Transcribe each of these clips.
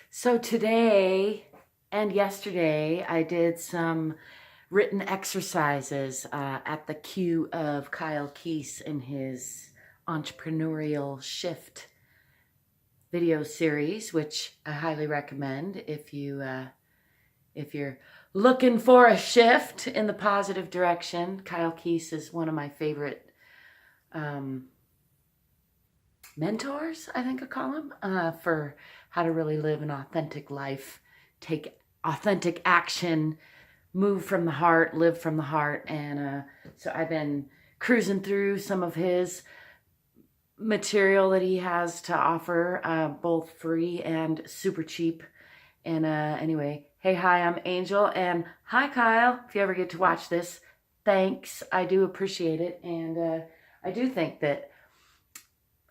So today and yesterday, I did some written exercises at the cue of Kyle Keese in his entrepreneurial shift video series, which I highly recommend if you're looking for a shift in the positive direction. Kyle Keese is one of my favorite um, mentors, I think I call him, for how to really live an authentic life, take authentic action, move from the heart, live from the heart. And so I've been cruising through some of his material that he has to offer, both free and super cheap. And anyway, hey, hi, I'm Angel. And hi, Kyle. If you ever get to watch this, thanks. I do appreciate it. And I do think that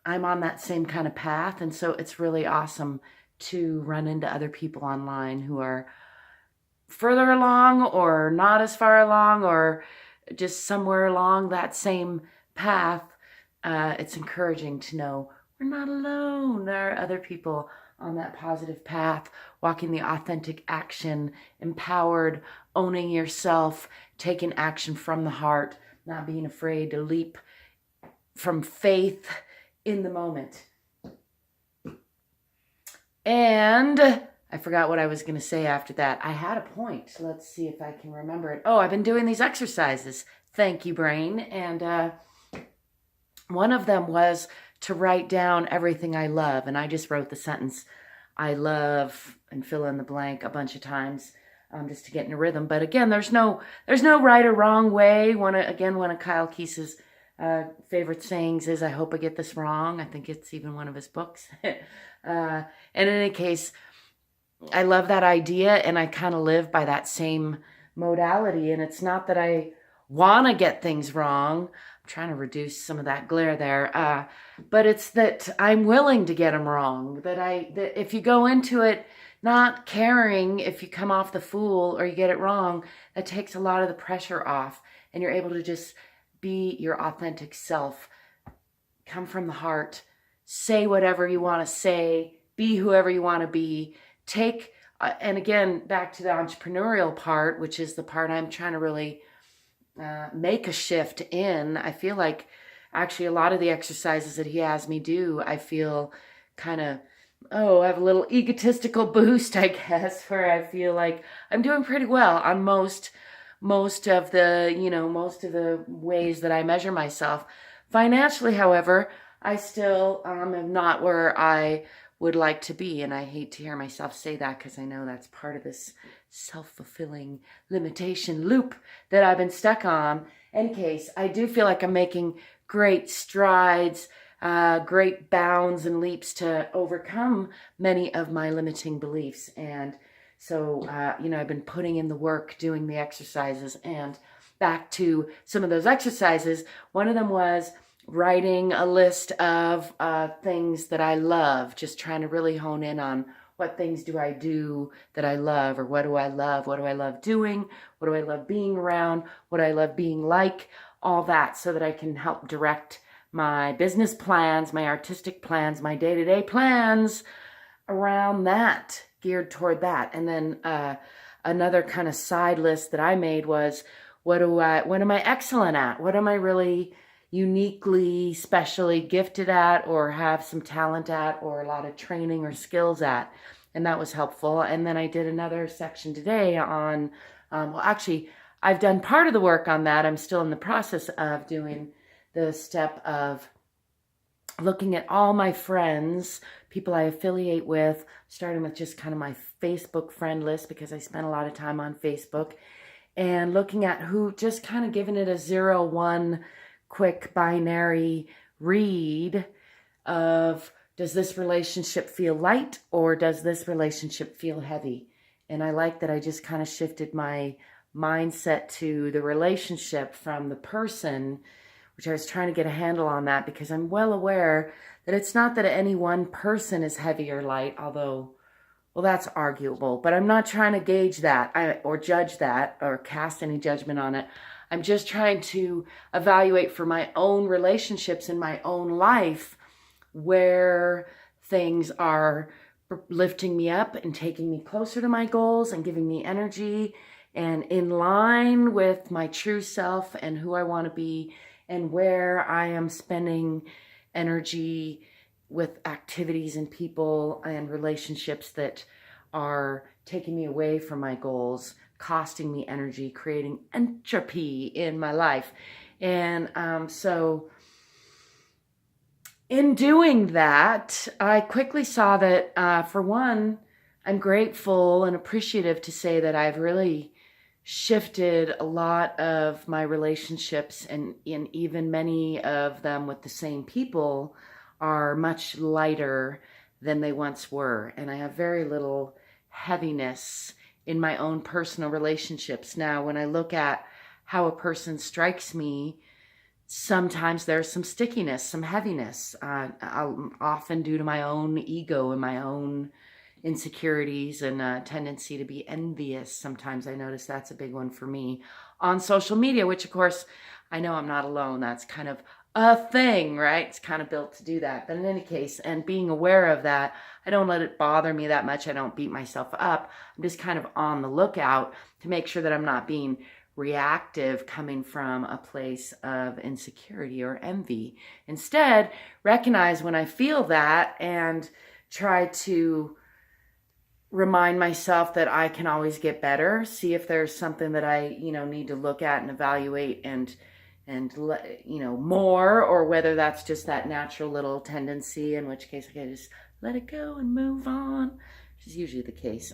I'm on that same kind of path. And so it's really awesome to run into other people online who are further along or not as far along or just somewhere along that same path. It's encouraging to know we're not alone. There are other people on that positive path, walking the authentic action, empowered, owning yourself, taking action from the heart, not being afraid to leap from faith in the moment. And I forgot what I was going to say after that. I had a point. Let's see if I can remember it. Oh, I've been doing these exercises. Thank you, brain. And one of them was to write down everything I love. And I just wrote the sentence, I love, and fill in the blank a bunch of times, just to get in a rhythm. But again, there's no right or wrong way. One of Kyle Keese's favorite sayings is, I hope I get this wrong. I think it's even one of his books. And in any case, I love that idea, and I kind of live by that same modality. And it's not that I want to get things wrong. I'm trying to reduce some of that glare there. But it's that I'm willing to get them wrong. That if you go into it not caring if you come off the fool or you get it wrong, that takes a lot of the pressure off, and you're able to just be your authentic self, come from the heart, say whatever you want to say, be whoever you want to be, and again, back to the entrepreneurial part, which is the part I'm trying to really make a shift in. I feel like actually a lot of the exercises that he has me do, I feel kind of, I have a little egotistical boost, I guess, where I feel like I'm doing pretty well on most of the ways that I measure myself. Financially, however, I still am not where I would like to be. And I hate to hear myself say that, because I know that's part of this self-fulfilling limitation loop that I've been stuck on. In any case, I do feel like I'm making great strides, great bounds and leaps to overcome many of my limiting beliefs. And so, I've been putting in the work, doing the exercises. And back to some of those exercises, one of them was writing a list of things that I love, just trying to really hone in on what things do I do that I love, or what do I love doing, what do I love being around, what do I love being like, all that, so that I can help direct my business plans, my artistic plans, my day-to-day plans around that, geared toward that. And then another kind of side list that I made was, what am I excellent at? What am I really uniquely, specially gifted at, or have some talent at, or a lot of training or skills at? And that was helpful. And then I did another section today on, I've done part of the work on that. I'm still in the process of doing the step of looking at all my friends, people I affiliate with, starting with just kind of my Facebook friend list, because I spend a lot of time on Facebook, and looking at who, just kind of giving it a 0-1 quick binary read of, does this relationship feel light, or does this relationship feel heavy? And I like that I just kind of shifted my mindset to the relationship from the person, which I was trying to get a handle on that, because I'm well aware that it's not that any one person is heavy or light, although, well, that's arguable. But I'm not trying to gauge that or judge that or cast any judgment on it. I'm just trying to evaluate for my own relationships in my own life where things are lifting me up and taking me closer to my goals and giving me energy and in line with my true self and who I want to be and where I am spending energy with activities and people and relationships that are taking me away from my goals, costing me energy, creating entropy in my life. And so in doing that, I quickly saw that, for one, I'm grateful and appreciative to say that I've really shifted a lot of my relationships, and even many of them with the same people are much lighter than they once were. And I have very little heaviness in my own personal relationships. Now, when I look at how a person strikes me, sometimes there's some stickiness, some heaviness, often due to my own ego and my own insecurities and a tendency to be envious. Sometimes I notice that's a big one for me on social media, which of course I know I'm not alone. That's kind of a thing, right? It's kind of built to do that. But in any case, and being aware of that, I don't let it bother me that much. I don't beat myself up. I'm just kind of on the lookout to make sure that I'm not being reactive coming from a place of insecurity or envy. Instead, recognize when I feel that and try to remind myself that I can always get better. See if there's something that I, need to look at and evaluate and more, or whether that's just that natural little tendency, in which case I can just let it go and move on, which is usually the case.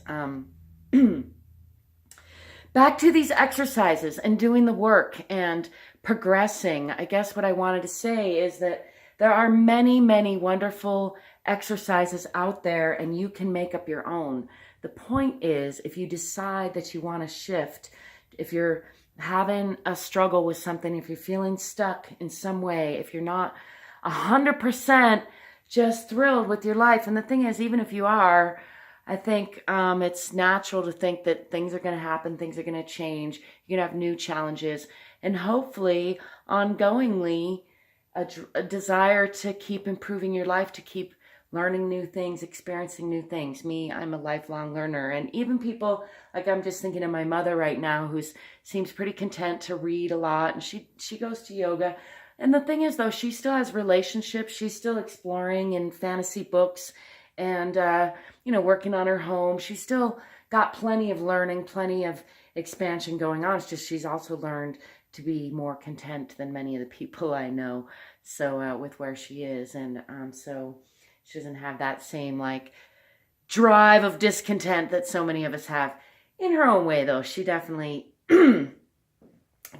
Back to these exercises and doing the work and progressing. I guess what I wanted to say is that there are many, many wonderful exercises out there, and you can make up your own. The point is, if you decide that you want to shift, if you're having a struggle with something, if you're feeling stuck in some way, if you're not 100% just thrilled with your life, and the thing is, even if you are, I think it's natural to think that things are going to happen, things are going to change, you're going to have new challenges, and hopefully, ongoingly, a desire to keep improving your life, to keep learning new things, experiencing new things. Me, I'm a lifelong learner. And even people, like I'm just thinking of my mother right now, who seems pretty content to read a lot, and she goes to yoga. And the thing is, though, she still has relationships. She's still exploring in fantasy books and, working on her home. She's still got plenty of learning, plenty of expansion going on. It's just she's also learned to be more content than many of the people I know. So with where she is. And so she doesn't have that same drive of discontent that so many of us have. In her own way, though, she definitely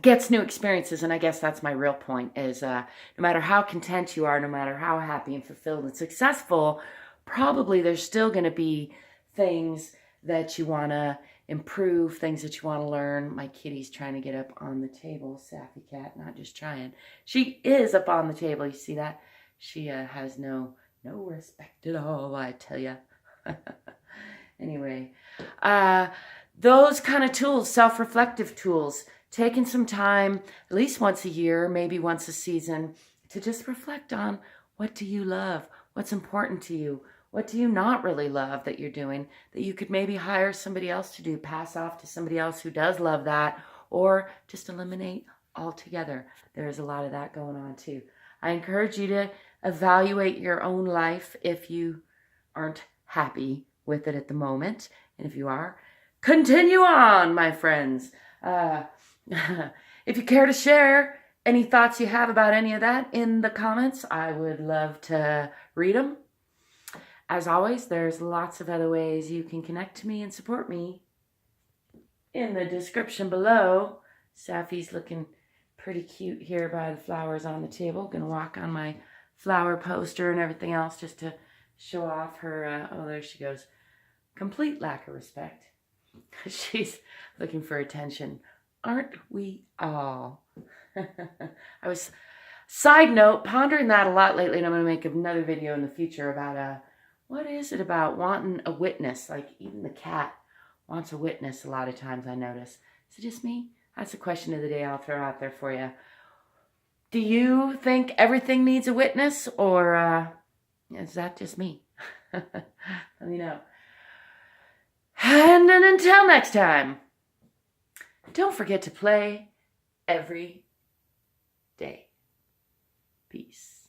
gets new experiences. And I guess that's my real point is no matter how content you are, no matter how happy and fulfilled and successful, probably there's still going to be things that you want to improve, things that you want to learn. My kitty's trying to get up on the table. Sappy cat, not just trying. She is up on the table. You see that? She has no respect at all, I tell you. Anyway, those kind of tools, self-reflective tools, taking some time, at least once a year, maybe once a season, to just reflect on what do you love, what's important to you, what do you not really love that you're doing, that you could maybe hire somebody else to do, pass off to somebody else who does love that, or just eliminate altogether. There's a lot of that going on too. I encourage you to evaluate your own life if you aren't happy with it at the moment. And if you are, continue on, my friends. If you care to share any thoughts you have about any of that in the comments, I would love to read them. As always, there's lots of other ways you can connect to me and support me in the description below. Safi's looking pretty cute here by the flowers on the table. Gonna walk on my flower poster and everything else just to show off her, oh, there she goes. Complete lack of respect. She's looking for attention. Aren't we all? I was, side note, pondering that a lot lately, and I'm going to make another video in the future about what is it about wanting a witness? Like even the cat wants a witness a lot of times, I notice. Is it just me? That's the question of the day I'll throw out there for you. Do you think everything needs a witness, or is that just me? Let me know. And then until next time, don't forget to play every day. Peace.